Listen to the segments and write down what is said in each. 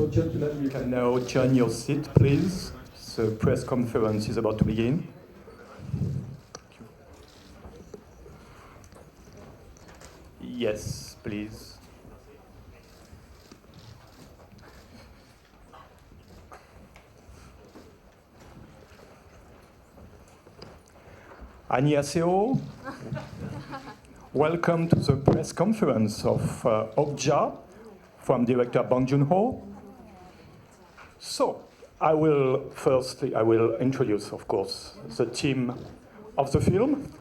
So, gentlemen, you can now join your seat, please. The press conference is about to begin. Yes, please. 안녕하세요. Welcome to the press conference of OKJA from director Bong Joon-ho. So, I will introduce, of course, the team of the film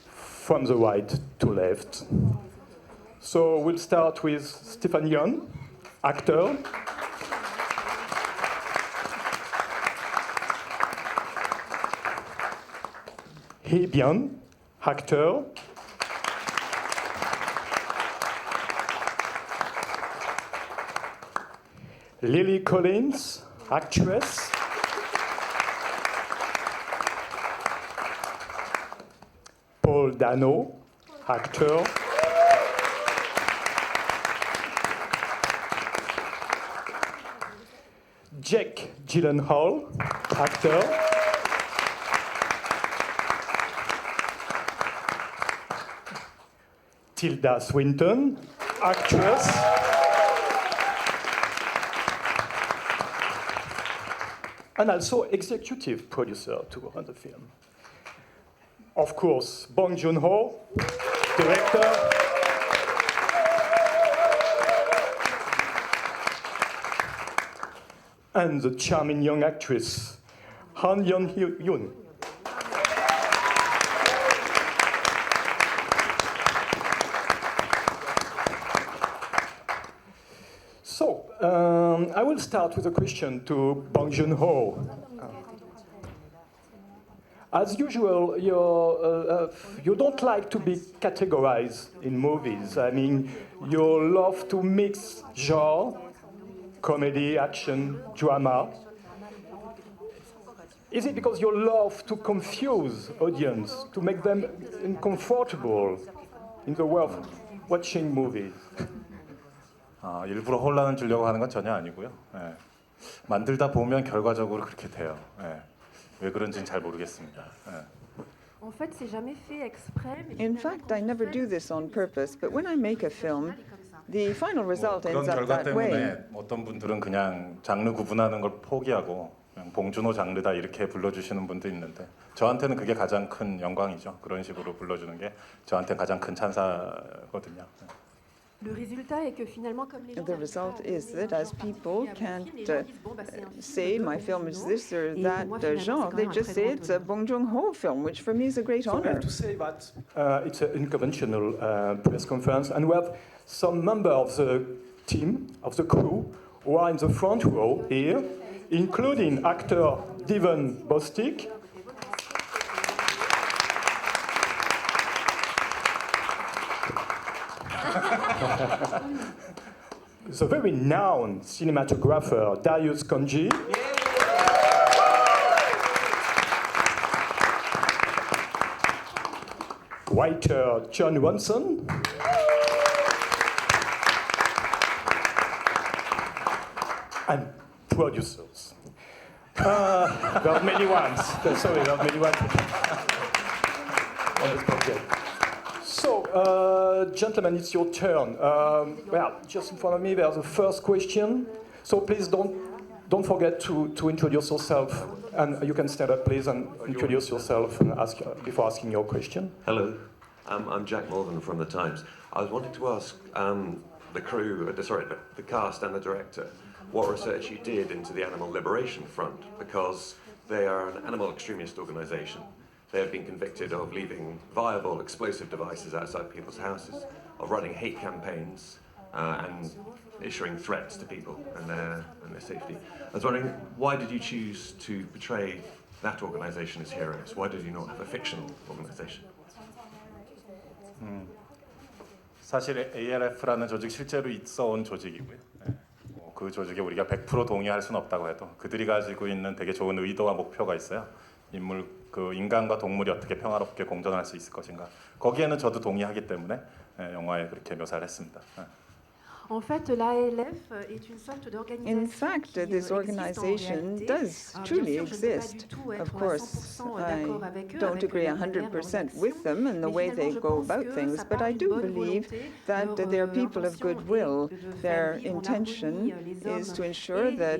from the right to left. So we'll start with Yeun, actor. Heebong, actor. Lily Collins, actress. Dano, actor. Gyllenhaal, actor. Tilda Swinton, actress. And also executive producer to run the film. Of course, Bong Joon-ho, director. And the charming young actress, Yeun. So, I will start with a question to Bong Joon-ho. As usual, you don't like to be categorized in movies. I mean, you love to mix genre, comedy, action, drama. Is it because you love to confuse audience, to make them uncomfortable in the world of watching movies? 일부러 혼란을 주려고 하는 건 전혀 아니고요. 예. 만들다 보면 결과적으로 그렇게 돼요. 예. 왜 그런지는 잘 모르겠습니다. 예. In fact, I never do this on purpose, but when I make a film, the final result 그런 ends up 결과 that way. 때문에 어떤 분들은 그냥 장르 구분하는 걸 포기하고 그냥 봉준호 장르다 이렇게 불러주시는 분도 있는데 저한테는 그게 가장 큰 영광이죠. 그런 식으로 불러주는 게 저한테 가장 큰 찬사거든요. The result is that as people can't say my film is this or that genre, they just say it's a Bong Joon-ho film, which for me is a great honor. So I have to say that it's an unconventional press conference, and we have some member of the team, of the crew, who are in the front row here, including actor Devon Bostick, the very renowned cinematographer Darius Konji, writer John Watson, and producers. There are many ones. Sorry, there are many ones on this project. So, gentlemen, it's your turn. Well, just in front of me, there's the first question. So please don't forget to introduce yourself, and you can stand up, please, and introduce yourself and ask before asking your question. Hello, I'm Jack Morgan from The Times. I was wanting to ask the cast and the director, what research you did into the Animal Liberation Front, because they are an animal extremist organisation. They have been convicted of leaving viable explosive devices outside people's houses, of running hate campaigns, and issuing threats to people and their safety. I was wondering, why did you choose to portray that organisation as heroes? Why did you not have a fictional organisation? 사실 ALF라는 조직 실제로 있어온 조직이고요. 그 조직에 우리가 100% 동의할 수는 없다고 해도 그들이 가지고 있는 되게 좋은 의도와 목표가 있어요. 인간과 동물이 어떻게 평화롭게 공존할 수 있을 것인가. 거기에는 저도 동의하기 때문에 영화에 그렇게 묘사를 했습니다. En fait, l'ALF est une sorte d'organisation. In fact, this organization does truly exist. Of course, I don't agree 100% with them and the way they go about things, but I do believe that they're people of goodwill. Their intention is to ensure that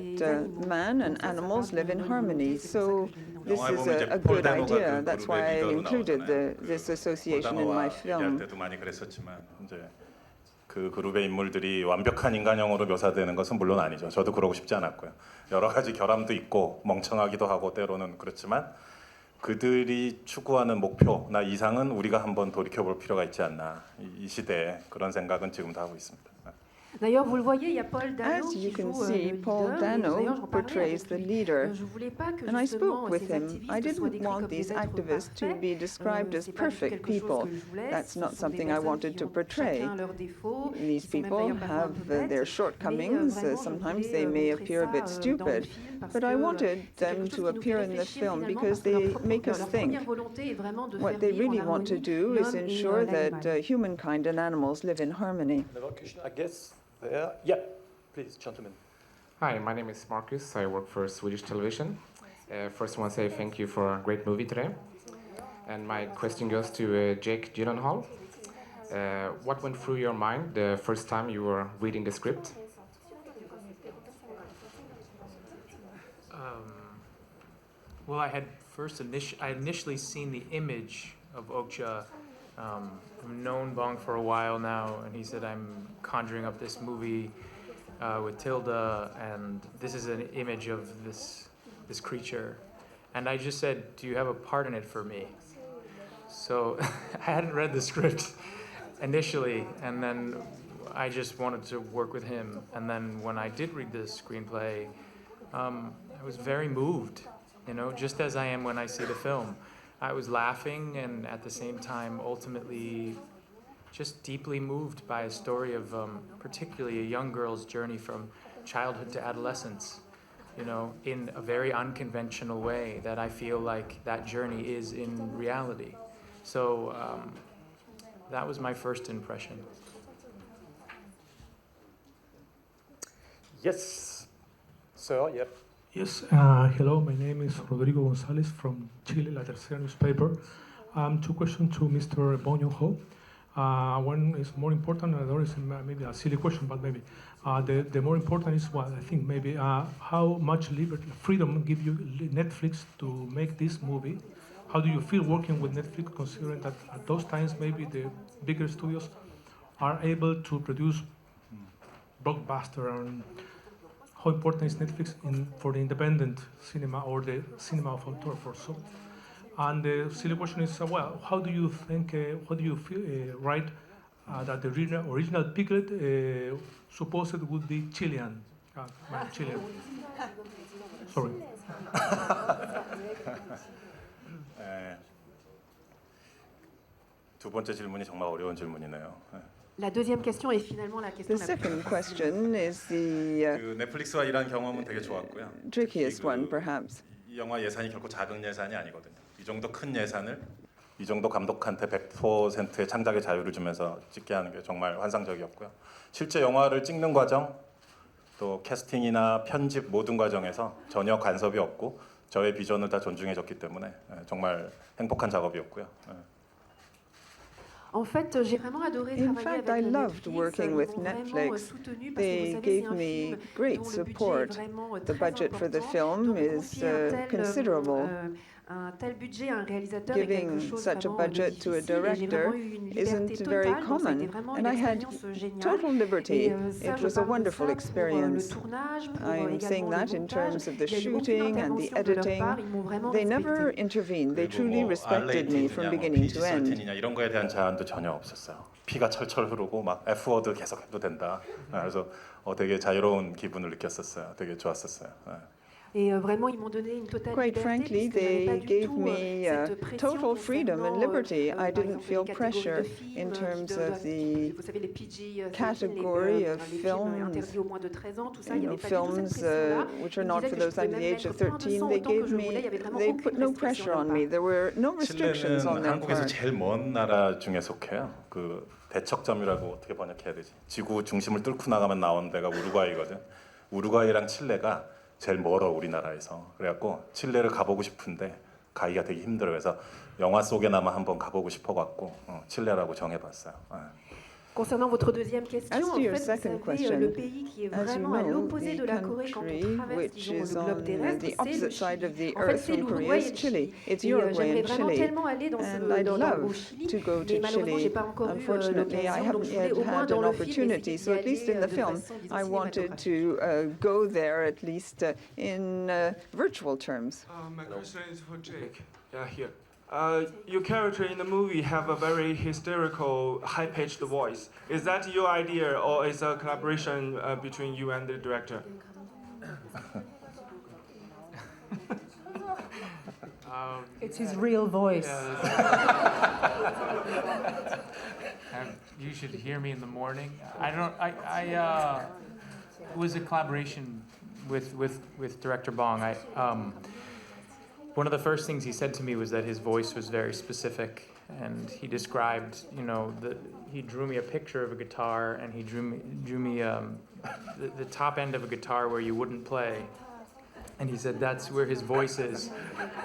man and animals live in harmony. So this is a good idea. That's why I included this association in my film. 때도 많이 그랬었지만 이제 그 그룹의 인물들이 완벽한 인간형으로 묘사되는 것은 물론 아니죠. 저도 그러고 싶지 않았고요. 여러 가지 결함도 있고 멍청하기도 하고 때로는 그렇지만 그들이 추구하는 목표나 이상은 우리가 한번 돌이켜볼 필요가 있지 않나. 이 시대에 그런 생각은 지금도 하고 있습니다. D'ailleurs, vous le voyez, il y a Paul Dano As you qui can joue see, le Paul leader. Dano D'ailleurs, j'en parlais portrays avec the lui. leader. Je voulais pas que And I justement spoke with ces him. I activistes soient didn't décrits want comme these des êtres activists to parfaits. be described as C'est pas du tout perfect quelque chose people. que je voulais. That's Ce not sont des something I personnes wanted qui to ont portray. chacun leurs défauts, These qui sont même people d'ailleurs parfois un have peu bêtes, their mais shortcomings. vraiment, je Sometimes voulais they may montrer appear a ça, bit dans le stupid. film parce But I que wanted c'est them quelque chose to qui nous fait appear in the réfléchir film finalement because parce que leur they make us leur think. première volonté est vraiment de What faire they vivre really en want to harmonie do is l'homme et ensure that l'animal. humankind and animals live in harmony. Another question, I guess there. Yeah, please, gentlemen. Hi, my name is Marcus. I work for Swedish television. First, I want to say thank you for a great movie today. And my question goes to Jake Gyllenhaal. What went through your mind the first time you were reading the script? Well, I had initially seen the image of OKJA. I've known Bong for a while now, and he said I'm conjuring up this movie with Tilda, and this is an image of this creature. And I just said, "Do you have a part in it for me?" So I hadn't read the script initially, and then I just wanted to work with him. And then when I did read the screenplay, I was very moved. You know, just as I am when I see the film. I was laughing and at the same time ultimately just deeply moved by a story of particularly a young girl's journey from childhood to adolescence, you know, in a very unconventional way that I feel like that journey is in reality. So that was my first impression. Yes, sir, yep. Yes, hello, my name is Rodrigo González from Chile, La Tercera newspaper. Two questions to Mr. Bong Joon-ho. One is more important, and the other is maybe a silly question, but maybe. The more important is, well, I think maybe how much liberty, freedom give you Netflix to make this movie? How do you feel working with Netflix, considering that at those times maybe the bigger studios are able to produce blockbuster, and how important is Netflix for the independent cinema or the cinema of auteur for so? And the silly question is, well, how do you think, how do you feel, right, that the original Piglet supposed would be Chilean? Chilean. Sorry. 두 번째 질문이 정말 어려운 질문이네요. La deuxième question est finalement la question The la plus second question is the 그 넷플릭스와 일한 경험은 되게 좋았고요. trickiest 그 one, perhaps. 이 영화 예산이 결코 작은 예산이 아니거든요. 이 정도 큰 예산을 이 정도 감독한테 100%의 창작의 자유를 주면서 찍게 하는 게 정말 환상적이었고요. 실제 영화를 찍는 과정, 또 캐스팅이나 편집 모든 과정에서 전혀 간섭이 없고 저의 비전을 다 존중해줬기 때문에 정말 행복한 작업이었고요. En fait, j'ai vraiment adoré In travailler fact, avec I loved Netflix. working with Ils m'ont vraiment Netflix. soutenu parce que They vous savez, gave c'est un me film great dont le budget support. est vraiment The très budget for the important. film Donc, is confier considerable. un tel budget à un réalisateur est quelque Giving chose such a vraiment budget to a difficile, et j'ai director vraiment eu une liberté isn't very totale, donc ça a été common, vraiment and une I had expérience géniale. total liberty. Et ça, It je was a parle de wonderful ça experience. pour le tournage, pour I'm saying également that le in montage. terms of the Il y a eu aucune shooting and the intervention de leur editing. part, ils m'ont vraiment They never respecté. intervened. They 그리고 truly 뭐 respected me from beginning to end. PG-13이냐 이런 거에 대한 제한도 전혀 없었어요. 피가 철철 흐르고 막 F워드 계속 해도 된다. 그래서 되게 자유로운 기분을 느꼈었어요. 되게 좋았었어요. Et vraiment, ils m'ont donné une totale Quite liberté frankly, puisque j'avais they pas du gave tout me cette pression total freedom and concernant, liberty. I par didn't exemple, feel les catégories pressure de films in qui terms doivent, of the vous savez, les PG, category of les films films, interdits au moins de 13 ans, tout ça, il n'y avait pas du tout cette films pression-là. which Ils are me not disaient for que je those pouvais under the même age of mettre plein de 13. sang They autant que gave je voulais, il n'y avait me, vraiment they aucune put no restriction pressure de on leur me. part. There were no restrictions on 칠레는 their 한국에서 part. 제일 먼 나라 중에 속해요. 그 대척점이라고 어떻게 번역해야 되지? 지구 중심을 뚫고 나가면 나오는 데가 우루과이거든. 우루과이랑 칠레가 제일 멀어 우리나라에서. 그래갖고 칠레를 가보고 싶은데 가기가 되게 힘들어. 그래서 영화 속에나마 한번 가보고 싶어갖고 칠레라고 정해봤어요. Concernant votre deuxième question, As en to your fait, second vous savez, question, le pays qui est as you vraiment à know, l'opposé the de la Corée quand country on traverse, which disons, is le globe on terrestre, the c'est le opposite side of Chili. the En fait, earth c'est from Korea l'Uruguay et is le Chile. Chili. It's Et Uruguay j'aimerais and vraiment Chile. tellement aller dans And I'd au love Chili, to go mais to malheureusement, j'ai Chile. pas encore eu Unfortunately, I l'occasion, donc haven't je voulais yet au moins had dans an le film opportunity. essayer So at d'y least aller in the de film, façon, disons, I wanted cinématographique. to go there at least in virtual terms. My question is for Jake. Yeah, here. Your character in the movie have a very hysterical, high-pitched voice. Is that your idea, or is a collaboration between you and the director? It's his real voice. You should hear me in the morning. It was a collaboration with director Bong. One of the first things he said to me was that his voice was very specific, and he described, he drew me a picture of a guitar, and he drew me the top end of a guitar where you wouldn't play, and he said that's where his voice is,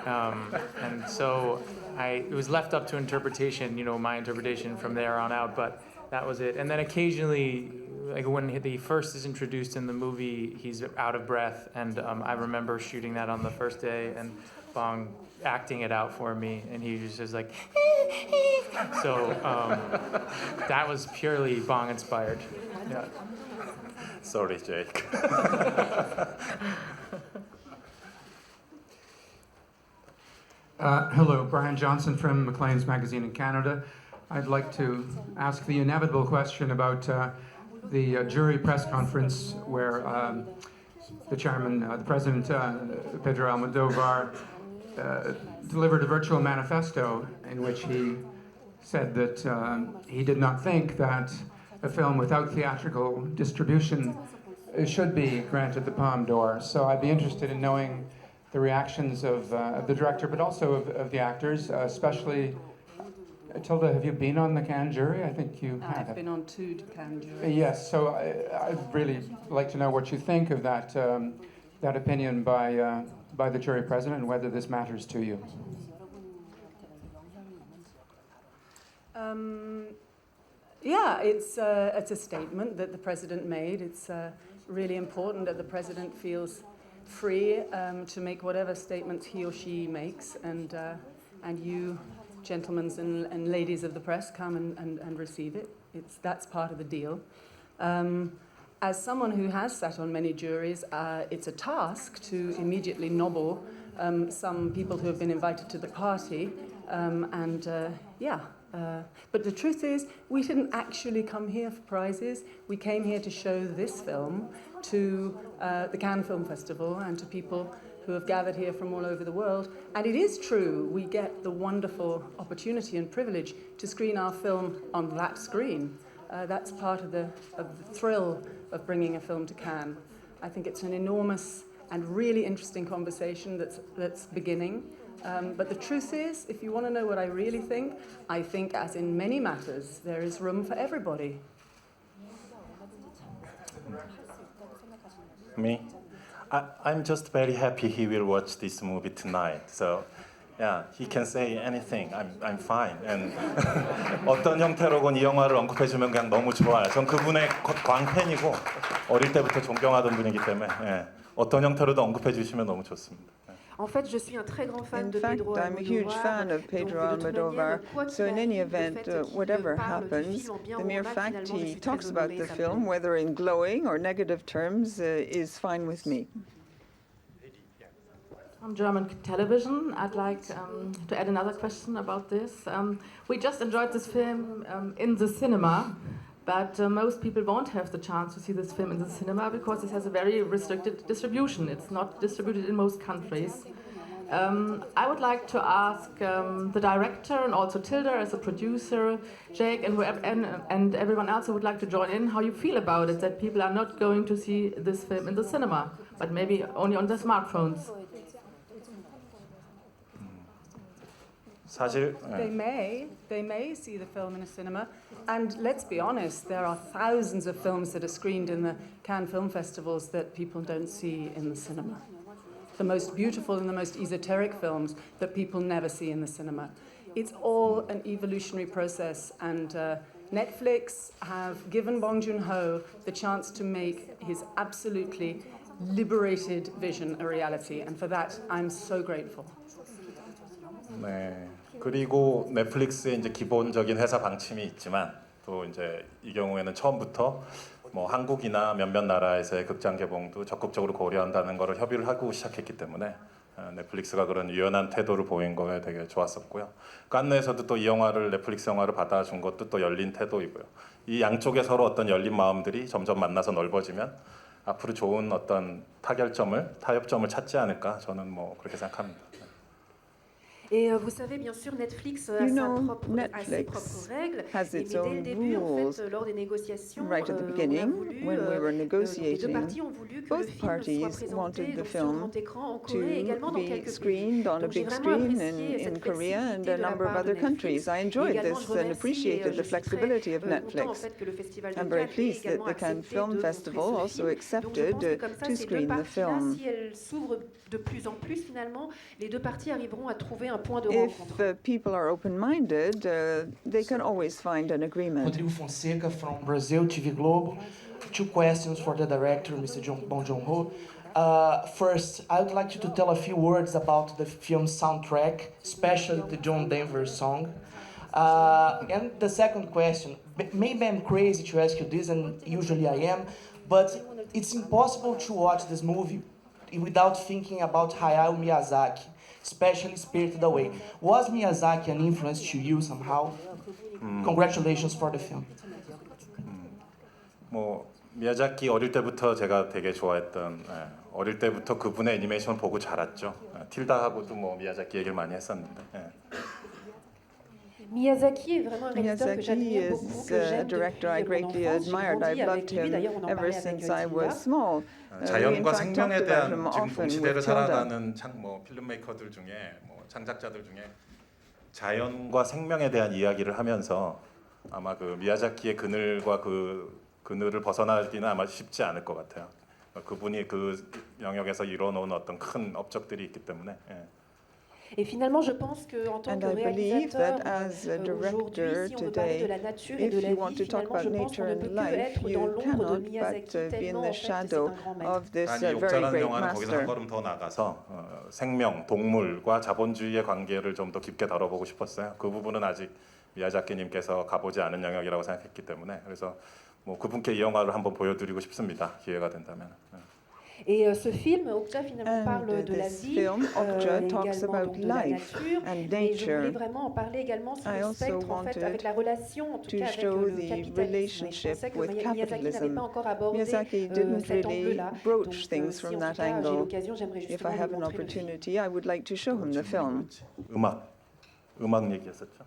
and so it was left up to interpretation, my interpretation from there on out, but that was it. And then occasionally, like when the first is introduced in the movie, he's out of breath, and I remember shooting that on the first day, and Bong acting it out for me, and he was just like, so that was purely Bong inspired. Yeah. Sorry, Jake. Hello, Brian Johnson from Maclean's Magazine in Canada. I'd like to ask the inevitable question about the jury press conference where the chairman, the president, Pedro Almodovar, delivered a virtual manifesto in which he said that he did not think that a film without theatrical distribution should be granted the Palme d'Or. So I'd be interested in knowing the reactions of the director, but also of the actors, especially. Tilda, have you been on the Cannes jury? I think you have. I've been on 2 Cannes juries. Yes, so I'd really like to know what you think of that that opinion by the jury president and whether this matters to you. Yeah, it's a statement that the president made. It's really important that the president feels free to make whatever statements he or she makes, and you, gentlemen and ladies of the press, come and receive it. That's part of the deal. As someone who has sat on many juries, it's a task to immediately nobble some people who have been invited to the party, but the truth is, we didn't actually come here for prizes. We came here to show this film to the Cannes Film Festival and to people who have gathered here from all over the world. And it is true, we get the wonderful opportunity and privilege to screen our film on that screen. That's part of the thrill of bringing a film to Cannes. I think it's an enormous and really interesting conversation that's beginning. But the truth is, if you want to know what I really think, I think, as in many matters, there is room for everybody. Me? I'm just very happy he will watch this movie tonight. So, yeah, he can say anything. I'm fine. And 어떤 형태로건 이 영화를 언급해주면 그냥 너무 좋아요. 전 그분의 광팬이고 어릴 때부터 존경하던 분이기 때문에 어떤 형태로도 언급해주시면 너무 좋습니다. En fait, je suis un très grand fan de fact, Pedro I'm a huge fan of Pedro Almodovar. So in any event, whatever happens, the mere fact he talks about the film, whether in glowing or negative terms, is fine with me. On German television, I'd like to add another question about this. We just enjoyed this film in the cinema, But most people won't have the chance to see this film in the cinema because it has a very restricted distribution. It's not distributed in most countries. I would like to ask the director and also Tilda as a producer, Jake and whoever, and everyone else who would like to join in, how you feel about it, that people are not going to see this film in the cinema, but maybe only on their smartphones. 사실 They may see the film in a cinema, and let's be honest, there are thousands of films that are screened in the Cannes film festivals that people don't see in the cinema. The most beautiful and the most esoteric films that people never see in the cinema. It's all an evolutionary process, and Netflix have given Bong Joon-ho the chance to make his absolutely liberated vision a reality, and for that I'm so grateful. 네. 그리고 넷플릭스의 이제 기본적인 회사 방침이 있지만 또 이제 이 경우에는 처음부터 뭐 한국이나 몇몇 나라에서의 극장 개봉도 적극적으로 고려한다는 것을 협의를 하고 시작했기 때문에 넷플릭스가 그런 유연한 태도를 보인 거에 되게 좋았었고요. 칸느에서도 또 이 영화를 넷플릭스 영화를 받아준 것도 또 열린 태도이고요. 이 양쪽에 서로 어떤 열린 마음들이 점점 만나서 넓어지면 앞으로 좋은 어떤 타협점을 찾지 않을까 저는 뭐 그렇게 생각합니다. Et vous savez, bien sûr, Netflix a ses propres règles. Has Mais its dès le own début, en rules. fait, lors des négociations, Right at the on a beginning, voulu, when we were les deux negotiating, parties ont voulu que le both film soit parties présenté wanted the donc, sur film grand écran en Corée et également to dans be quelques pays. screened on a Donc j'ai big vraiment screen apprécié in cette Korea and flexibilité a de la number of part de other countries. Netflix. I Et enjoyed également, je this vous and remercie appreciated et the je suis très flexibility of content en Netflix. fait que le Festival de I'm very Cannes ait pleased that également the Cannes accepté Film de Festival montrer ce also film. Donc je accepted pense que comme ça, to ces deux screen the parties-là, film. si elles s'ouvrent de plus en plus finalement, les deux parties arriveront à trouver un point de If rencontre. people are open-minded, they can always find an agreement. Rodrigo Fonseca from Brazil, TV Globo. 2 questions for the director, Mr. Bong Joon-ho. First, I would like you to tell a few words about the film's soundtrack, especially the John Denver song. And the second question, maybe I'm crazy to ask you this, and usually I am, but it's impossible to watch this movie without thinking about Hayao Miyazaki, especially Spirited Away. Was Miyazaki an influence to you somehow? Congratulations for the film. 뭐 미야자키 어릴 때부터 제가 되게 좋아했던 어릴 때부터 그분의 애니메이션 보고 자랐죠. 틸다하고도 뭐 미야자키 얘기를 많이 했었는데. Miyazaki est vraiment un réalisateur que Miyazaki j'admire beaucoup, is que a j'aime director I depuis mon greatly enfance. J'ai admired. grandi I've avec loved lui, him d'ailleurs on en ever parlait avec since I Tilda. was small. We in 자연과 fact talked 생명에 about 대한 him 지금 often 동시대를 with Tilda. 살아가는 뭐 필름메이커들 중에 뭐 창작자들 중에 자연과 생명에 대한 이야기를 하면서 아마 그 미야자키의 그늘과 그 그늘을 벗어나기는 아마 쉽지 않을 것 같아요. 그분이 그 영역에서 이뤄놓은 어떤 큰 업적들이 있기 때문에. Et finalement, je pense qu'en tant And que I believe réalisateur, that as a aujourd'hui, director si on veut parler de today, la nature et de if la you vie, want to talk finalement, je about pense qu'on nature ne peut and que life, être dans you l'ombre de cannot Miyazaki, but be in tellement the en fait c'est shadow un grand maître. of this 아니 very 욕자라는 great 영화는 거기서 한 master. 걸음 더 나가서 생명, 동물과 자본주의의 관계를 좀 더 깊게 다뤄보고 싶었어요. 그 부분은 아직 미야자키님께서 가보지 않은 영역이라고 생각했기 때문에 그래서 뭐 그분께 이 영화를 한번 보여드리고 싶습니다. 기회가 된다면. Et ce film, OKJA, finalement parle de la this vie, film, OKJA talks également about donc, de la life nature, and mais je voulais nature. vraiment en parler également sur I le also spectre, en fait, avec la relation, en tout to cas avec show le the capitalisme. relationship Et je pensais que with Miyazaki n'avait capitalism. pas encore abordé Miyazaki didn't cet really angle-là. broach Donc, things si from en that tout cas j'ai angle. l'occasion, j'aimerais If I justement lui have an montrer le film. opportunity, I would like to show him the film. 음악 얘기했었죠.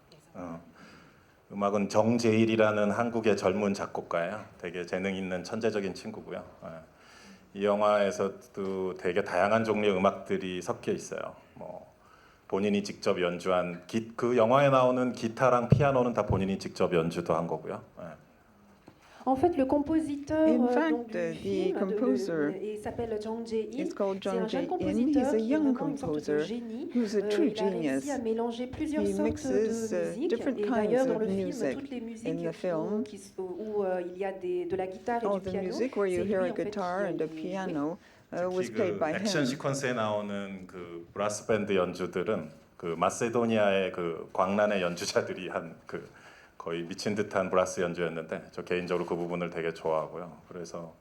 음악은 정재일이라는 한국의 젊은 작곡가예요. 되게 재능 있는 천재적인 친구고요. 이 영화에서도 되게 다양한 종류의 음악들이 섞여 있어요. 뭐 본인이 직접 연주한 그 영화에 나오는 기타랑 피아노는 다 본인이 직접 연주도 한 거고요. En fait, le compositeur In donc, fact, du the film composer il s'appelle Jang Jae-in. is called C'est un Jang jeune Jae-in. compositeur He's a qui est young vraiment une sorte de composer génie. who's a true Il a réussi genius. à mélanger plusieurs He sortes mixes de musique. different Et kinds d'ailleurs, dans of le film, music. toutes les In musiques the film, où il y a de la guitare et all du the piano, music where you c'est hear lui a en fait guitar and a qui piano was 특히 played 그 by 액션 him. 시퀀스에 나오는 그 브라스 밴드 연주들은 그 마세도니아의 그 광란의 연주자들이 한 그 거의 미친 듯한 브라스 연주였는데 저 개인적으로 그 부분을 되게 좋아하고요. 그래서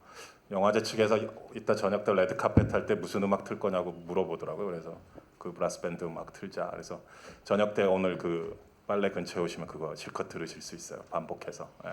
영화제 측에서 이따 저녁 때 레드 카펫 할 때 무슨 음악 틀 거냐고 물어보더라고요. 그래서 그 브라스 밴드 음악 틀자. 그래서 저녁 때 오늘 그 빨래 근처에 오시면 그거 실컷 들으실 수 있어요. 반복해서. 예.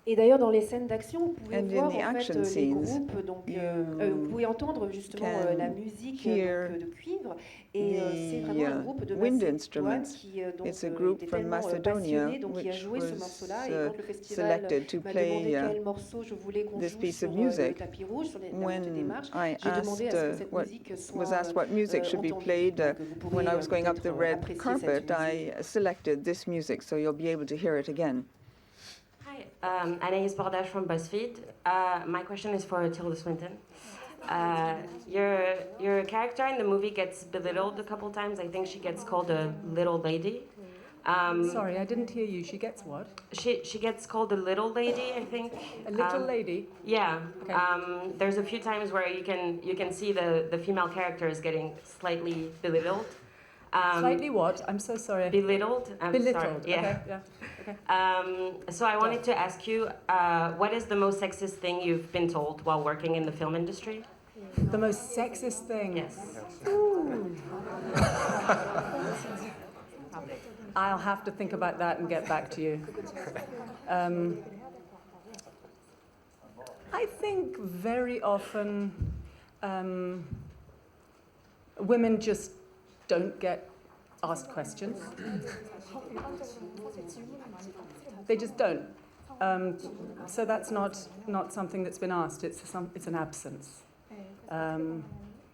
Et d'ailleurs, dans les scènes d'action, vous pouvez And voir in the en fait action les scenes, groupes, donc vous pouvez entendre justement la musique de cuivre, et c'est vraiment un groupe de wind Macédoine instruments. qui donc It's a group était from tellement Macedonia passionné, donc qui a which joué ce was morceau-là. Et quand le festival selected to m'a demandé play quel morceau je voulais qu'on this joue piece sur of le music. tapis rouge, sur la route des When marches, I j'ai demandé à ce que asked cette musique was soit asked what music should be entendue. played Donc, vous pourrez when I was going up the peut-être red apprécier carpet, cette musique. I selected this music, so you'll be able to hear it again. Hi, Anaïs Bordache from BuzzFeed. My question is for Tilda Swinton. Your character in the movie gets belittled a couple times. I think she gets called a little lady. Sorry, I didn't hear you. She gets what? She gets called a little lady, I think. A little lady? Yeah. Okay. There's a few times where you can see the female character is getting slightly belittled. Slightly what? I'm so sorry. Belittled. Belittled. Sorry. Yeah. Okay. Yeah. Okay. So I wanted to ask you, what is the most sexist thing you've been told while working in the film industry? The most sexist thing? Yes. Ooh. I'll have to think about that and get back to you. I think very often women just don't get asked questions. They just don't. So that's not something that's been asked. It's an absence.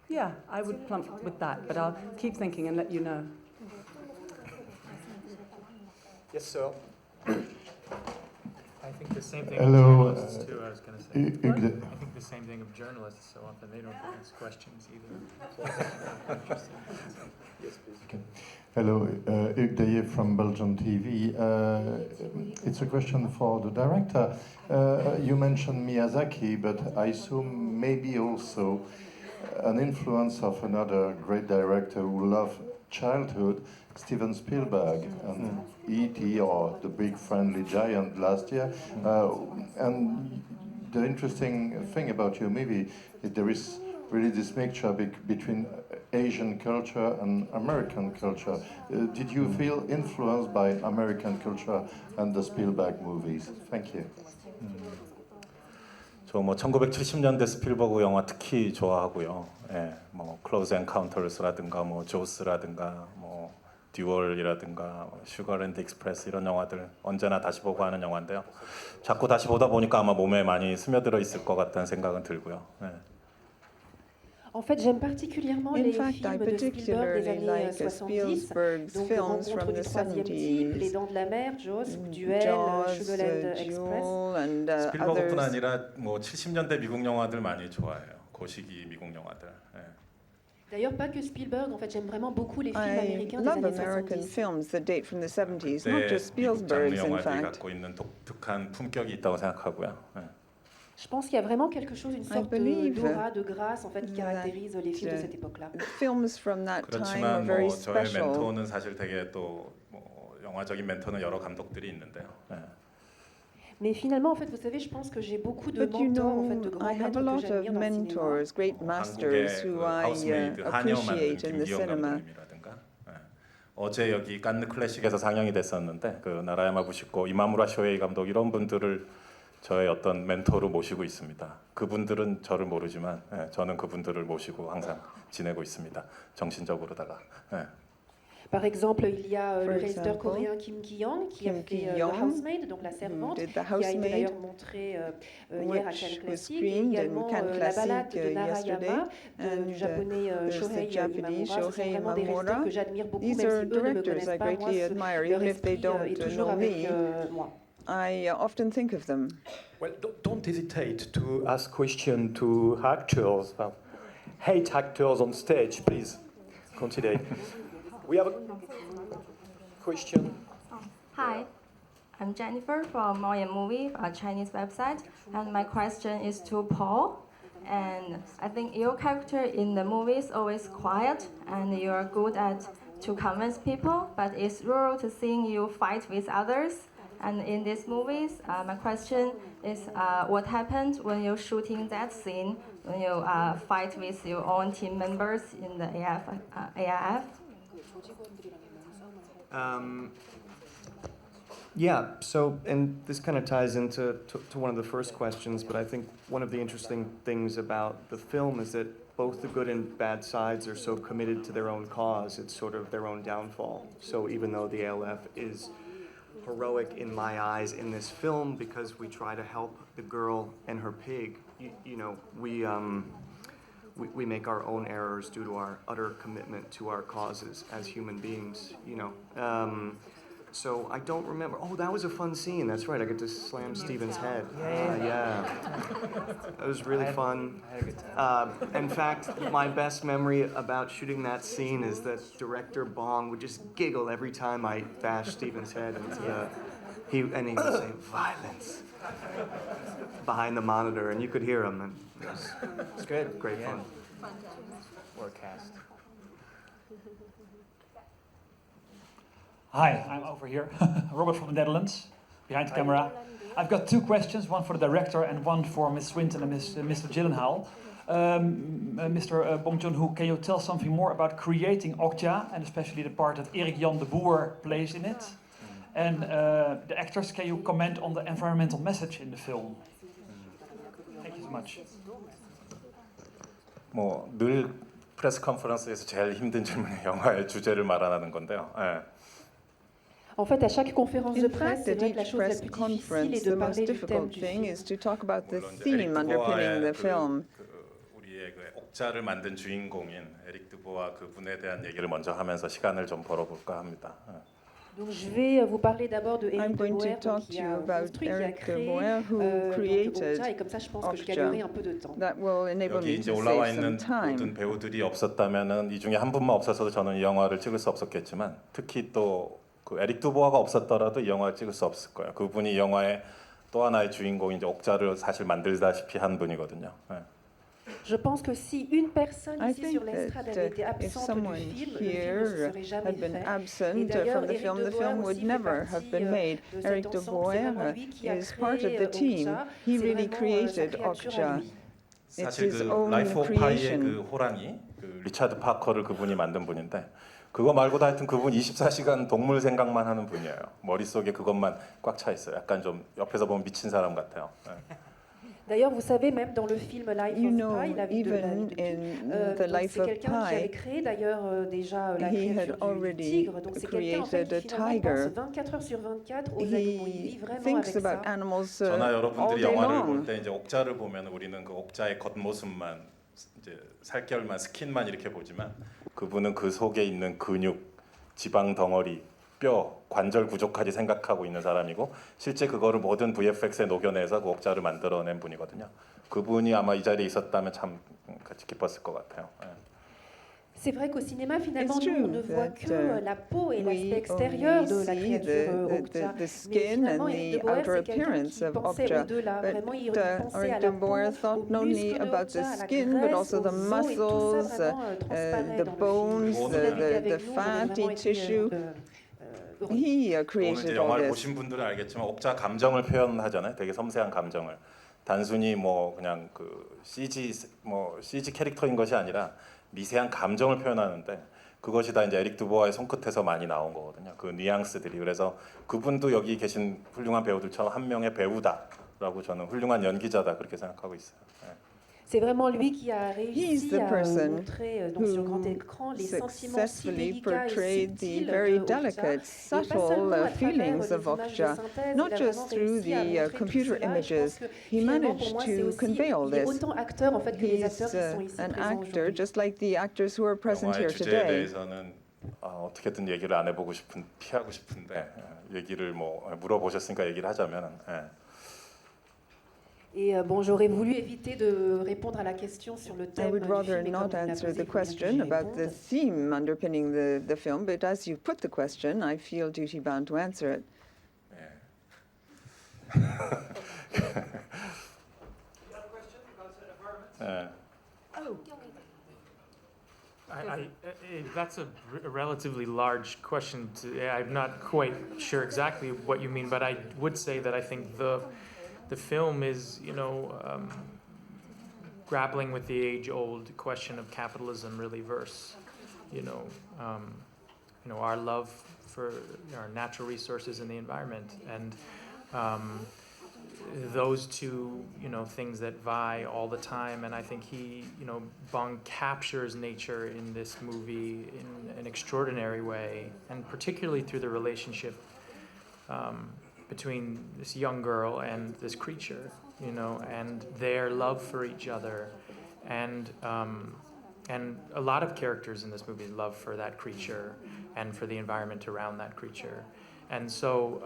Yeah, I would plump with that, but I'll keep thinking and let you know. Yes, sir. I think the same thing Hello, of journalists too, I was going to say. I think the same thing of journalists, so often they don't ask questions either. Yes, please. Okay. Hello, Huyn from Belgian TV. It's a question for the director. You mentioned Miyazaki, but I assume maybe also an influence of another great director who loved childhood, Steven Spielberg, and E.T. or The Big Friendly Giant last year. And the interesting thing about your movie is there is really this mixture between Asian culture and American culture. Did you feel influenced by American culture and the Spielberg movies? Thank you. 저 뭐 1970년대 스필버그 영화 특히 좋아하고요. 예, 뭐 클로즈 엔카운터스라든가 뭐 조스라든가 뭐 듀얼이라든가 슈거랜드 익스프레스 이런 영화들 언제나 다시 보고 하는 영화인데요. 자꾸 다시 보다 보니까 아마 몸에 많이 스며들어 있을 것 같다는 생각은 들고요. 예. En fait, j'aime particulièrement les films de Spielberg des années 70, donc Rencontre du troisième type, Les Dents de la Mer, Jaws, Duel, Sugarland Express. 스필버그뿐 아니라 뭐 70년대 미국 영화들 많이 좋아해요. 그 시기 미국 영화들. 예. D'ailleurs, pas que Spielberg, en fait, j'aime vraiment beaucoup les films I américains des love années American 70. films that date from the 70s, 네, not just 미국 장르 Spielberg's, in 영화들이 fact. 갖고 있는 독특한 품격이 있다고 생각하고요. 예. Je pense qu'il y a vraiment quelque chose, une sorte d'aura, de grâce, en fait, qui caractérise les films de cette époque-là. Films from that time are 그렇지만 very 뭐 저의 special. 멘토는 사실 되게 또 뭐 영화적인 멘토는 여러 감독들이 있는데요. 예. Mais finalement, en fait, vous savez, je pense que j'ai beaucoup de But you mentors, en know, fait, de grands I have maîtres a que lot j'admire of dans le cinéma. mentors, great masters who I appreciate in the cinema. 어제 여기 칸느 클래식에서 상영이 됐었는데 그 나라야마 부시코 이마무라 쇼헤이 감독 이런 분들을 저의 어떤 멘토로 모시고 있습니다. 그분들은 저를 모르지만 저는 그분들을 모시고 항상 지내고 있습니다. 정신적으로다가. Par exemple, il y a le réalisateur coréen Kim Ki-young qui a fait The Housemaid, donc La Servante, qui a été d'ailleurs montré hier à Cannes Classique, et également La Balade de Narayama du japonais Shohei Imamura. Ce sont vraiment des réalisateurs que j'admire beaucoup, même si eux ne me connaissent pas. Moi, leur esprit est toujours avec moi. I often think of them. Well, don't hesitate to ask questions to actors. Hate actors on stage, please. Consider it. We have a question. Hi, I'm Jennifer from Moya Movie, a Chinese website, and my question is to Paul. And I think your character in the movie is always quiet, and you are good at to convince people, but it's rare to seeing you fight with others. And in these movies, my question is, what happened when you're shooting that scene, when you fight with your own team members in the AIF? Yeah, so, and this kind of ties into to one of the first questions, but I think one of the interesting things about the film is that both the good and bad sides are so committed to their own cause. It's sort of their own downfall. So even though the ALF is heroic in my eyes in this film because we try to help the girl and her pig, you know, we make our own errors due to our utter commitment to our causes as human beings, you know. So I don't remember. Oh, that was a fun scene. That's right. I get to slam Steven's head. Yeah. That was really fun. I had a good time. In fact, my best memory about shooting that scene is that director Bong would just giggle every time I bashed Steven's head into the. He would say violence behind the monitor, and you could hear him. And it was good. Great fun. Or cast. Hi, I'm over here, Robert from the Netherlands, behind the camera. I've got two questions, one for the director and one for Ms. Swinton and Mr. Gyllenhaal. Mr. Bong Joon-ho, can you tell something more about creating OKJA and especially the part that Erik Jan de Boer plays in it? And the actors, can you comment on the environmental message in the film? Thank you so much. 늘 프레스 컨퍼런스에서 제일 힘든 질문이 영화의 주제를 말하는 건데요. 예. En fait, à chaque conférence de presse, c'est vrai que la chose la press plus conference, difficile est the de most parler du thème difficult du thing film. is to talk about the theme underpinning the film. 우리의 그 옥자를 만든 주인공인 에릭 드보아 그분에 대한 얘기를 먼저 하면서 시간을 좀 벌어볼까 합니다. Donc, je vais vous parler d'abord de I'm Eric going de to talk Boer, to you about qui a Eric de créé Boer, who created OKJA, et comme ça, je pense que je gagnerai un peu de temps. that will enable 여기 me 이제 to 올라와 save some 있는 time. 모든 배우들이 없었다면은 이 중에 한 분만 없었어도 저는 이 영화를 찍을 수 없었겠지만 특히 또 그 에릭 드보아가 없었더라도 이 영화를 찍을 수 없을 거예요. 그분이 이 영화의 또 하나의 주인공이 이제 옥자를 사실 만들다시피 한 분이거든요. 네. Je pense que si une personne I ici sur think l'estrade that avait été if absente someone du film, le film ne here se serait jamais had been fait. Et absent d'ailleurs, from the Eric film, de the Boer film would aussi fait never have partie been made. de cet Eric de ensemble. C'est Boer vraiment lui qui a is part of créé the team. OKJA. He C'est really vraiment sa created créature à OKJA. lui. It's 사실 his 그 own 라이프 오브 파이의 creation. 그 호랑이 그 리차드 파커를 그분이 만든 분인데 그거 말고도 하여튼 그분 24시간 동물 생각만 하는 분이에요. 머릿속에 그것만 꽉 차 있어요. 약간 좀 옆에서 보면 미친 사람 같아요. 네. D'ailleurs, vous savez, même dans le film Life You of know, Pi, la vie de even in the Life c'est of quelqu'un qui avait Pi, créé d'ailleurs déjà la he créature had du already tigre. Donc c'est quelqu'un en fait created a qui finalement tiger. pense 24 heures sur 24 aux animaux. Il vit He vraiment thinks avec about ça. animals 저나 all 여러분들이 day 영화를 long. 볼 때 이제 옥자를 보면 우리는 그 옥자의 겉모습만 이제 살결만 스킨만 이렇게 보지만 그분은 그 속에 있는 근육, 지방 덩어리, 뼈, 관절 구조까지 생각하고 있는 사람이고 실제 그거를 모든 VFX에 녹여내서 그 옥자를 만들어낸 분이거든요. 그분이 아마 이 자리에 있었다면 참 같이 기뻤을 것 같아요. 네. C'est vrai qu'au cinéma, finalement, It's nous, on true ne voit that, que la peau et l'aspect we extérieur only de la see créature OKJA. the Mais skin finalement, and Eric de the Boer, outer c'est quelqu'un appearance qui of pensait OKJA. au-delà. Vraiment, il But pensait à Eric la de peau, Boer aux thought not only muscles de about the OKJA, à la skin, but graisse, also the aux os, et tout ça muscles, vraiment transparaît the dans le film. bones, S'il avait été avec the nous, j'aurais fatty vraiment été tissue. He 오늘 이제 created all 영화를 this. 보신 분들은 알겠지만 옥자 감정을 표현하잖아요. 되게 섬세한 감정을. 단순히 뭐 그냥 그 CG 캐릭터인 것이 아니라 미세한 감정을 표현하는데 그것이 다 이제 에릭 드보아의 손끝에서 많이 나온 거거든요. 그 뉘앙스들이. 그래서 그분도 여기 계신 훌륭한 배우들처럼 한 명의 배우다라고 저는 훌륭한 연기자다 그렇게 생각하고 있어요. 네. C'est vraiment lui qui a He's réussi the à person montrer donc, sur grand écran les sentiments si successfully délicats et portrayed the subtils very de OKJA, delicate, et pas subtle seulement à travers feelings les of images de OKJA, synthèse, not il a just vraiment through réussi à the montrer tout computer cela. Et je images. pense que He finalement, pour managed moi, c'est to aussi, convey all il est this. autant acteur en fait que les acteurs qui He's sont ici an présents actor, aujourd'hui. just like the actors who are present 영화의 here 주제에 today. 대해서는 어떻게든 얘기를 안 해보고 피하고 싶은데 얘기를 뭐 물어보셨으니까 얘기를 하자면. Et bon, j'aurais voulu éviter de répondre à la question sur le I thème would du rather film, et not comme vous me la answer posez, the il faut bien que question j'y about the réponde. theme underpinning the film, but as you put the question, I feel duty-bound to answer it. That's a relatively large question. I'm not quite sure exactly what you mean, but I would say that I think the film is, grappling with the age-old question of capitalism, really, versus, our love for our natural resources and the environment, and those two things that vie all the time. And I think Bong captures nature in this movie in an extraordinary way, and particularly through the relationship between this young girl and this creature, and their love for each other, and a lot of characters in this movie's love for that creature and for the environment around that creature. And so,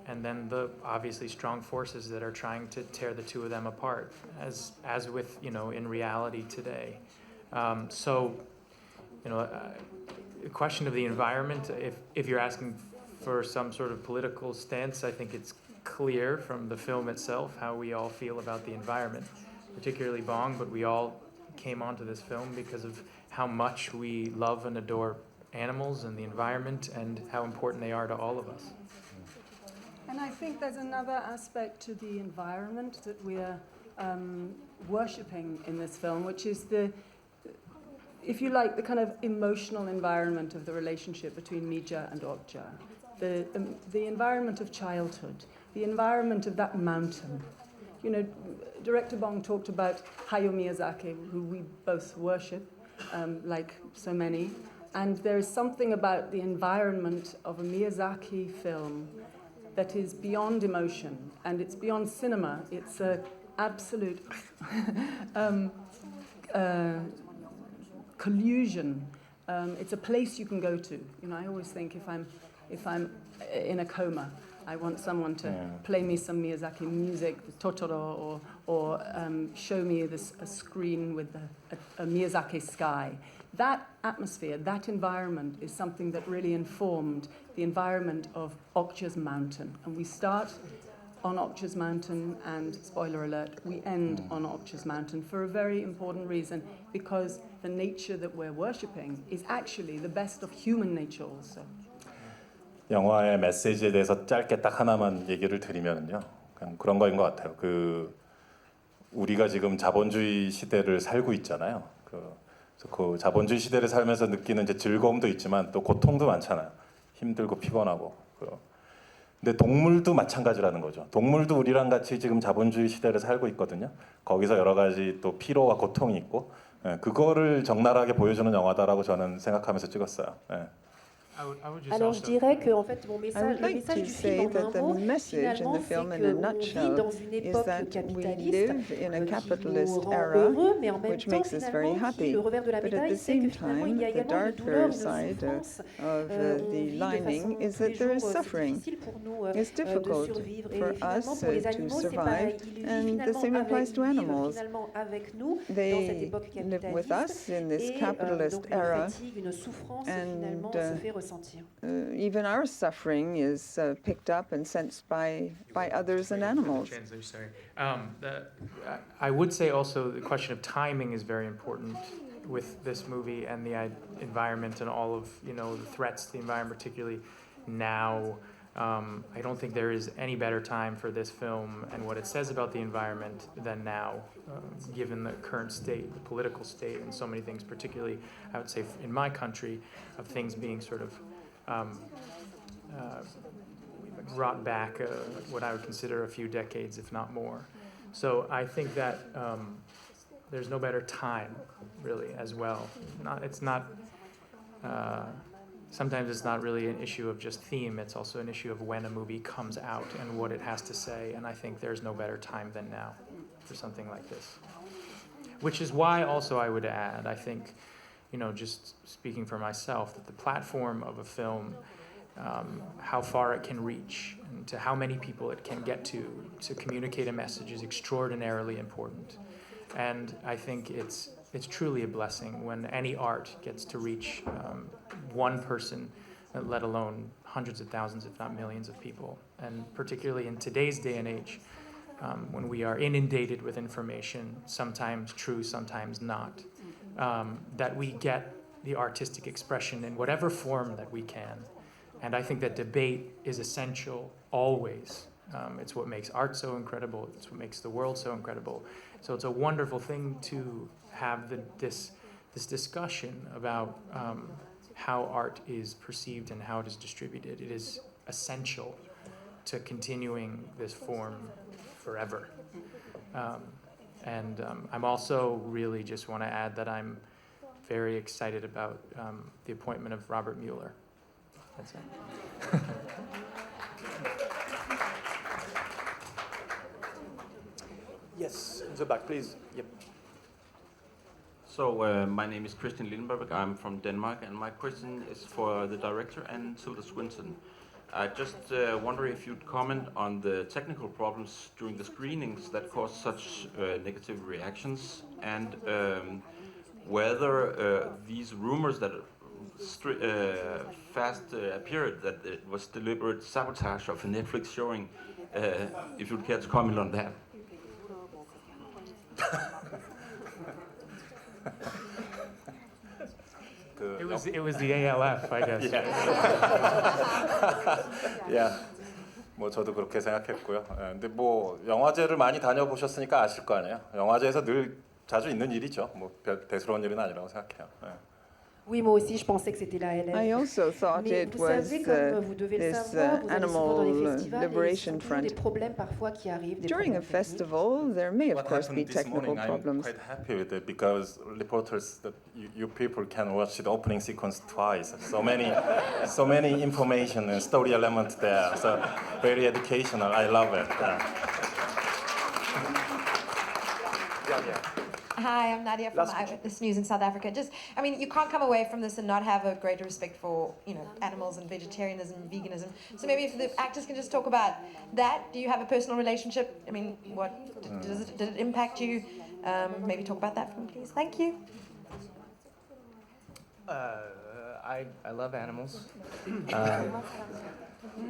and then the obviously strong forces that are trying to tear the two of them apart, as with in reality today. The question of the environment, if you're asking for some sort of political stance, I think it's clear from the film itself how we all feel about the environment, particularly Bong, but we all came onto this film because of how much we love and adore animals and the environment and how important they are to all of us. And I think there's another aspect to the environment that we're worshipping in this film, which is if you like, the kind of emotional environment of the relationship between Mija and Okja, the environment of childhood, the environment of that mountain. Director Bong talked about Hayao Miyazaki, who we both worship, like so many. And there is something about the environment of a Miyazaki film that is beyond emotion, and it's beyond cinema. It's an absolute collusion. It's a place you can go to. I always think if I'm in a coma, I want someone to play me some Miyazaki music, Totoro, or show me a screen with a Miyazaki sky. That atmosphere, that environment is something that really informed the environment of Okja's mountain. And we start on Okja's mountain, and spoiler alert, we end on Okja's mountain for a very important reason, because the nature that we're worshipping is actually the best of human nature also. 영화의 메시지에 대해서 짧게 딱 하나만 얘기를 드리면요, 그냥 그런 거인 것 같아요. 우리가 지금 자본주의 시대를 살고 있잖아요. 그 자본주의 시대를 살면서 느끼는 이제 즐거움도 있지만 또 고통도 많잖아요. 힘들고 피곤하고. 근데 동물도 마찬가지라는 거죠. 동물도 우리랑 같이 지금 자본주의 시대를 살고 있거든요. 거기서 여러 가지 또 피로와 고통이 있고, 그거를 적나라하게 보여주는 영화다라고 저는 생각하면서 찍었어요. Alors je dirais que en fait, le message du film en un mot, finalement, c'est qu'on vit dans une époque capitaliste qui nous rend heureux, mais en même temps, finalement, le revers de la médaille, c'est que finalement, il y a également une douleur, une souffrance. On vit de façon tous les jours, c'est difficile pour nous de survivre. Et finalement, pour les animaux, c'est pareil. Ils vivent finalement avec nous dans cette époque capitaliste. Et donc, une fatigue, une souffrance, finalement, se fait ressentir. Even our suffering is picked up and sensed by others and animals. I would say also the question of timing is very important with this movie and the environment and all of the threats to the environment, particularly now. I don't think there is any better time for this film and what it says about the environment than now, given the current state, the political state, and so many things, particularly, I would say, in my country, of things being sort of brought back what I would consider a few decades, if not more. So I think that there's no better time, really, as well. Sometimes it's not really an issue of just theme, it's also an issue of when a movie comes out and what it has to say, and I think there's no better time than now for something like this. Which is why also I would add, I think, just speaking for myself, that the platform of a film, how far it can reach, and to how many people it can get to communicate a message is extraordinarily important. And I think it's truly a blessing when any art gets to reach one person, let alone hundreds of thousands, if not millions of people. And particularly in today's day and age, when we are inundated with information, sometimes true, sometimes not, that we get the artistic expression in whatever form that we can. And I think that debate is essential always. It's what makes art so incredible. It's what makes the world so incredible. So it's a wonderful thing to have this discussion about how art is perceived and how it is distributed. It is essential to continuing this form forever. I'm also really just want to add that I'm very excited about the appointment of Robert Mueller. That's it. Yes, in the back, please. Yep. So my name is Christian Lindberg. I'm from Denmark, and my question is for the director and Tilda Swinton. I just wonder if you'd comment on the technical problems during the screenings that caused such negative reactions, and whether these rumors that fast appeared that it was deliberate sabotage of a Netflix showing, if you'd care to comment on that. It was the ALF, I guess. Yeah. 뭐 저도 그렇게 생각했고요. 근데 뭐 영화제를 많이 다녀보셨으니까 아실 거 아니에요. 영화제에서 늘 자주 있는 일이죠. 뭐 별 대수로운 일은 아니라고 생각해요. Oui, moi aussi, je pensais que c'était la LF. I also thought Mais it vous was savez, comme vous devez le this savoir, vous allez souvent dans animal des festivals et liberation il y a toujours des front. problèmes parfois qui arrivent. Des During a problèmes festival, there may of What course be happened this technical morning, problems. I'm quite happy with it because reporters, that you people can watch the opening sequence twice. So many information and story elements there. So very educational. I love it. Hi, I'm Nadia from Eyewitness News in South Africa. I mean, you can't come away from this and not have a greater respect for, animals and vegetarianism and veganism. So maybe if the actors can just talk about that. Do you have a personal relationship? I mean, did it impact you? Maybe talk about that for me, please. Thank you. I love animals.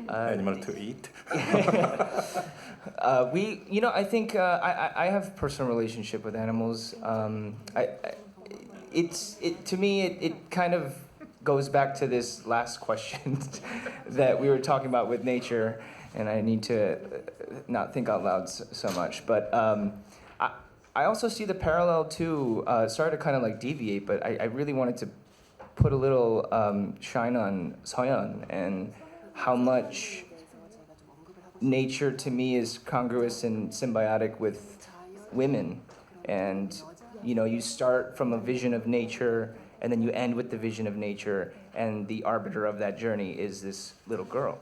Animal to eat. I think I have personal relationship with animals. To me, it kind of goes back to this last question that we were talking about with nature, and I need to not think out loud so much. But I also see the parallel too. Sorry to kind of like deviate, but I really wanted to put a little shine on Soyeon and how much nature to me is congruous and symbiotic with women. And you start from a vision of nature and then you end with the vision of nature, and the arbiter of that journey is this little girl.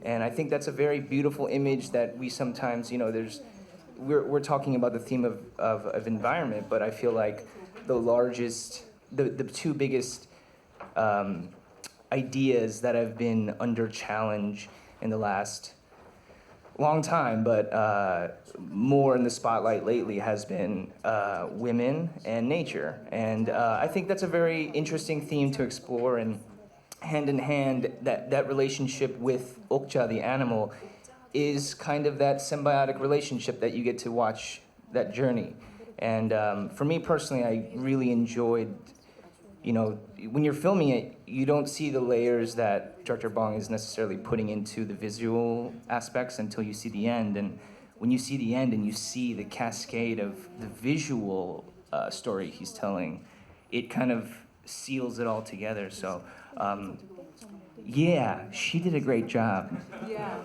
And I think that's a very beautiful image that we sometimes, we're talking about the theme of environment, but I feel like the two biggest ideas that have been under challenge in the last long time, but more in the spotlight lately has been women and nature. And I think that's a very interesting theme to explore, and hand in hand, that relationship with OKJA, the animal, is kind of that symbiotic relationship that you get to watch that journey. And for me personally, I really enjoyed, when you're filming it, you don't see the layers that Director Bong is necessarily putting into the visual aspects until you see the end. And when you see the end and you see the cascade of the visual story he's telling, it kind of seals it all together. So, yeah, she did a great job. Yeah.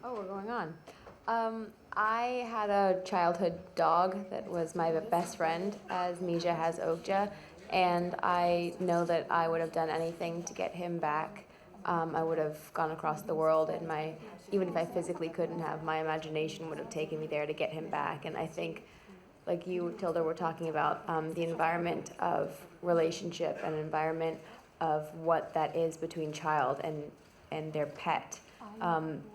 We're going on. I had a childhood dog that was my best friend, as Misha has OKJA, and I know that I would have done anything to get him back. I would have gone across the world, and even if I physically couldn't have, my imagination would have taken me there to get him back. And I think, like you, Tilda, were talking about the environment of relationship and environment of what that is between child and their pet.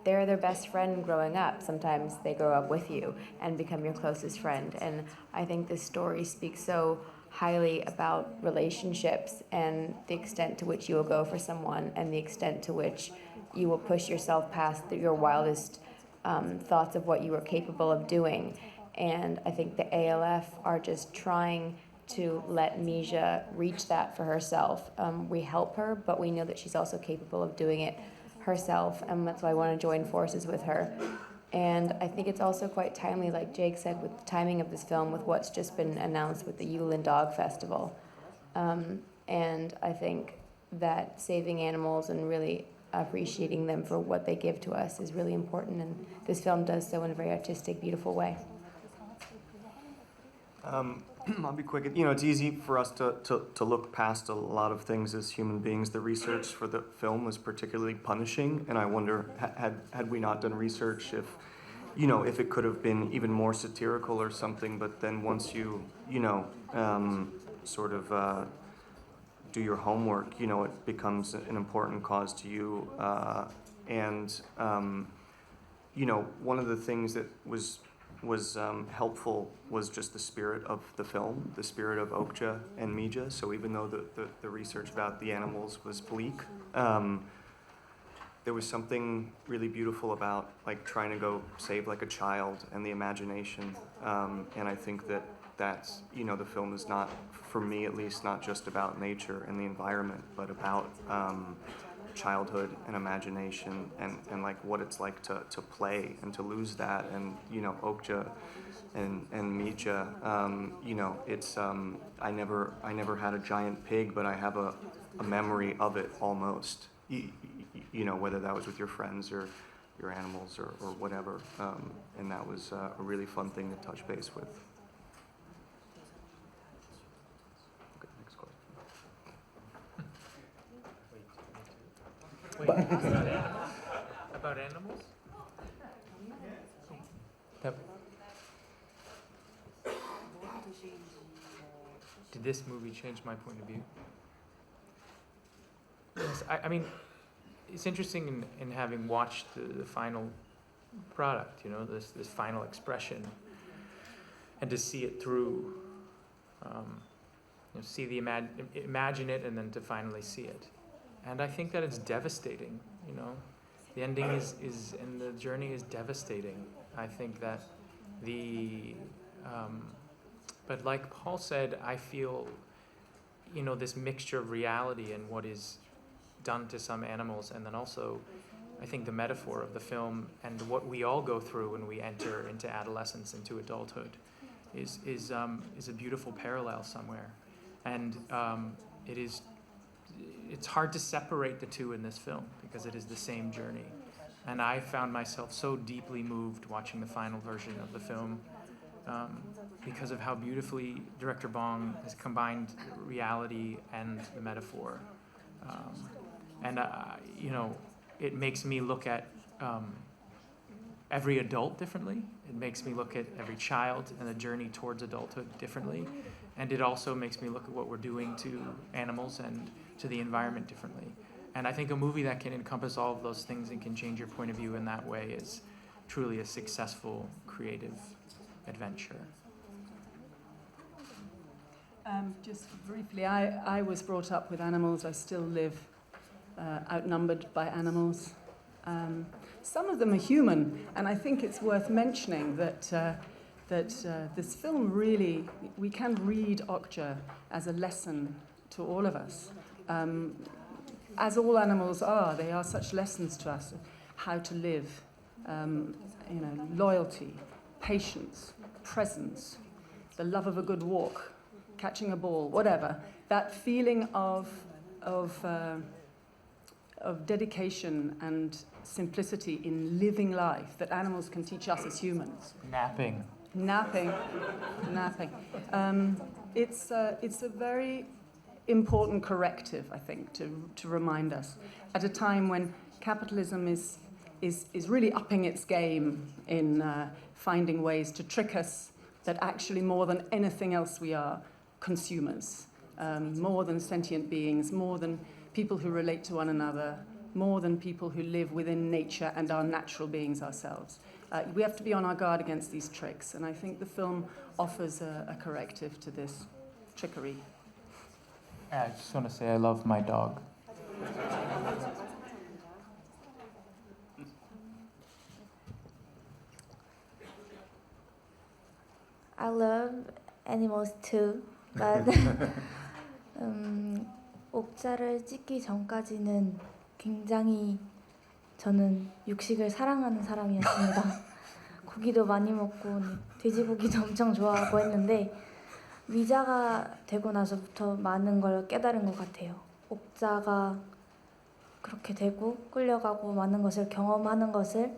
They're their best friend growing up. Sometimes they grow up with you and become your closest friend. And I think this story speaks so highly about relationships and the extent to which you will go for someone and the extent to which you will push yourself past your wildest thoughts of what you are capable of doing. And I think the ALF are just trying to let Misha reach that for herself. We help her, but we know that she's also capable of doing it herself, and that's why I want to join forces with her. And I think it's also quite timely, like Jake said, with the timing of this film, with what's just been announced with the Yulin Dog Festival. And I think that saving animals and really appreciating them for what they give to us is really important, and this film does so in a very artistic, beautiful way. I'll be quick. You know, it's easy for us to look past a lot of things as human beings. The research for the film was particularly punishing, and I wonder, had we not done research, if, you know, if it could have been even more satirical or something. But then once you know, sort of do your homework, you know, it becomes an important cause to you. And you know, one of the things that was helpful was just the spirit of the film, the spirit of OKJA and MIJA. So even though the research about the animals was bleak, there was something really beautiful about like trying to go save like a child and the imagination. And I think that's, you know, the film is not, for me at least, not just about nature and the environment, but about childhood and imagination and like what it's like to play and to lose that. And you know, OKJA and MIJA, you know, it's I never had a giant pig, but I have a memory of it almost. You know, whether that was with your friends or your animals or whatever, and that was a really fun thing to touch base with. Okay, next question. Wait, about animals? Did this movie change my point of view? Yes, I mean, it's interesting in having watched the final product, you know, this final expression, and to see it through, you know, see the imagine it, and then to finally see it. And I think that it's devastating, you know. The ending is and the journey is devastating. I think that but like Paul said, I feel, you know, this mixture of reality and what is done to some animals, and then also, I think the metaphor of the film and what we all go through when we enter into adolescence, into adulthood, is a beautiful parallel somewhere. And it's hard to separate the two in this film because it is the same journey. And I found myself so deeply moved watching the final version of the film because of how beautifully director Bong has combined reality and the metaphor. And you know, it makes me look at every adult differently. It makes me look at every child and the journey towards adulthood differently. And it also makes me look at what we're doing to animals and to the environment differently. And I think a movie that can encompass all of those things and can change your point of view in that way is truly a successful, creative adventure. Just briefly, I was brought up with animals. I still live outnumbered by animals. Some of them are human, and I think it's worth mentioning that this film really, we can read OKJA as a lesson to all of us. As all animals are, they are such lessons to us of how to live, you know, loyalty, patience, presence, the love of a good walk, catching a ball, whatever. That feeling of dedication and simplicity in living life that animals can teach us as humans. Napping. It's a very important corrective, I think, to remind us at a time when capitalism is really upping its game in finding ways to trick us that actually more than anything else we are consumers, more than sentient beings, more than people who relate to one another, more than people who live within nature and are natural beings ourselves. We have to be on our guard against these tricks, and I think the film offers a corrective to this trickery. I just want to say I love my dog. I love animals too, but 옥자를 찍기 전까지는 굉장히 저는 육식을 사랑하는 사람이었습니다. 고기도 많이 먹고 돼지고기도 엄청 좋아하고 했는데 미자가 되고 나서부터 많은 걸 깨달은 것 같아요. 옥자가 그렇게 되고 끌려가고 많은 것을 경험하는 것을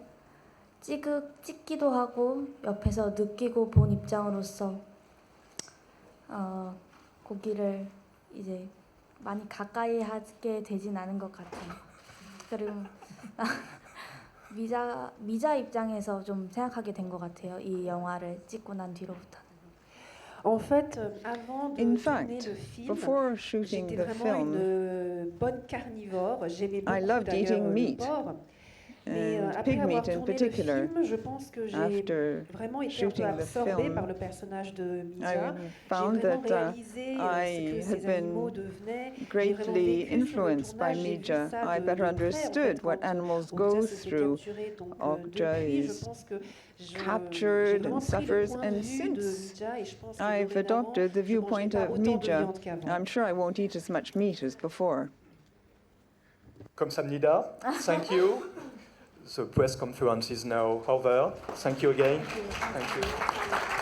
찍기도 하고 옆에서 느끼고 본 입장으로서 고기를 이제 많이 가까이 하게 되진 않은 것 같아요. 그리고 미자 입장에서 좀 생각하게 된 것 같아요. 이 영화를 찍고 난 뒤로부터. En fait, avant de In tourner fact, le film, before shooting j'étais the vraiment film, une bonne carnivore. J'aimais I beaucoup loved d'ailleurs eating le meat, porc. Mais and après pig avoir meat in tourné le particular. film, je pense que j'ai After vraiment été un peu shooting the absorbée film, par le personnage de I Mija. found J'ai vraiment that réalisé I ce que had ces animaux been devenaient. J'ai vraiment greatly vécu sur le influenced by tournage. J'ai vu Mija. ça I de better près, en understood fait, what quand animals Okja go se fait through. capturer. Donc Okja depuis, je is pense que j'ai captured vraiment and pris le suffers, point de and vue de since Mija, et je pense que I've dorénavant, adopted the je mangerai viewpoint pas of autant de Mija, viande qu'avant. I'm sure I won't eat as much meat as before. 감사합니다. Thank you. The press conference is now over. Thank you again. Thank you.